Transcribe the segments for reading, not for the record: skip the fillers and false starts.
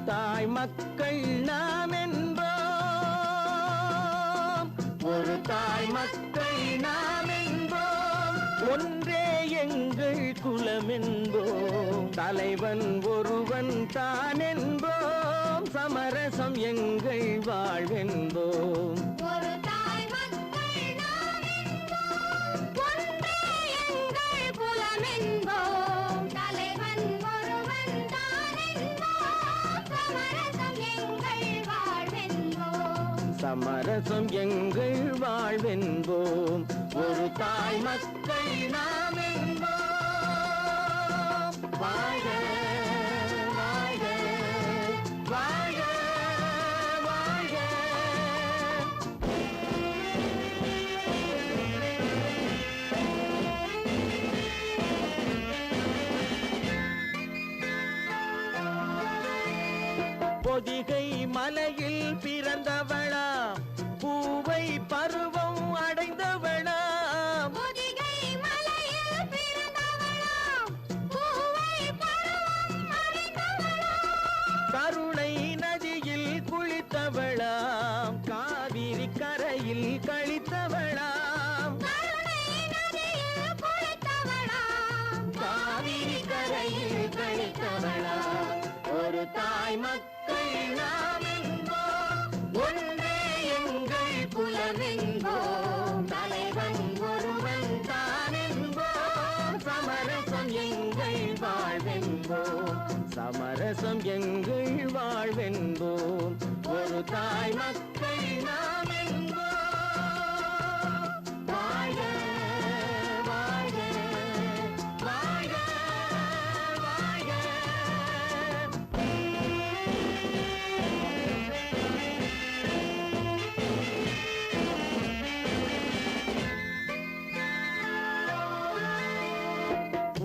தாய் மக்கள் நாம் என்போம், ஒரு தாய் மக்கள் நாம் என்போம், ஒன்றே எங்கள் குலம் என்போம், தலைவன் ஒருவன் தான் என்போம், சமரசம் எங்கள் வாழ்வென்போம். ஒரு தாய் மக்கள் நாம் என்போம், ஒன்றே எங்கள் குலம் என்போம், தலைவன் ஒருவன் தான் என்போம், சமரசம் எங்கள் வாழ்வென்போம். சமரசம் எங்கள் வாழ்வென்போம், ஒரு தாய் மக்கள் நாம் என்போம். வாழ்க வாழ்க வாழ்க வாழ்க. பொதிகை மலையில் பிறந்தவளா, பூவை பருவம் அடைந்தவளா, பொதிகை மலையில் பிறந்தவளாம், பூவை பருவம் அடைந்தவளாம், கருணை நதியில் குளித்தவளாம், காவிரி கரையில் கழித்தவளாம், கருணை நதியில் குளித்தவளாம், காவிரி கரையில் கழித்தவளாம். ஒரு தாய் மக்கள் நாம் என்போம், ஒன்றே எங்கள் குலம் என்போம், தலைவன் ஒருவன் தான் என்போம், சமரசம் எங்கள் வாழ்வென்போம், சமரசம் எங்கள் வாழ்வென்போம், ஒரு தாய் மக்கள் நாம் என்போம். வாழ்க வாழ்க வாழ்க வாழ்க.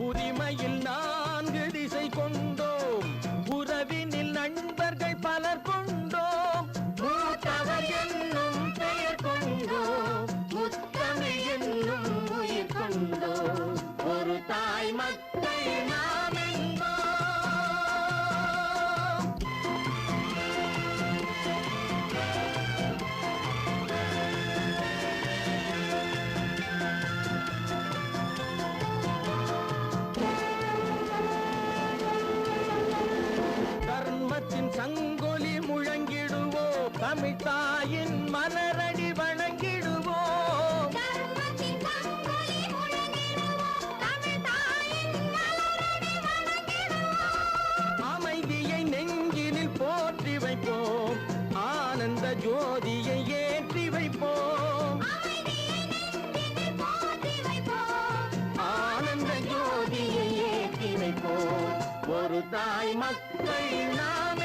உரிமையில் 4 திசை கொண்டோம், உறவினில் நண்பர்கள் பலர் கொண்டோம், மூத்தவர் என்னும் பெயர் கொண்டோம், முத்தமிழ் என்னும் உயிர் கொண்டோம், ஒரு தாய் மக்கள் நாம் என்போம். தர்மத்தின் சங்கொலி முழங்கிடுவோம், தமிழ் தாயின் மலரடி வணங்கிடுவோம், தர்மத்தின் சங்கொலி முழங்கிடுவோம், தமிழ் தாயின் மலரடி வணங்கிடுவோம், அமைதியை நெஞ்சினில் போற்றி வைப்போம், ஆனந்த ஜோதியை ஏற்றி வைப்போம், அமைதியை நெஞ்சினில் போற்றி வைப்போம், ஆனந்த ஜோதியை ஏற்றி வைப்போம், ஒரு தாய் மக்கள் நாம்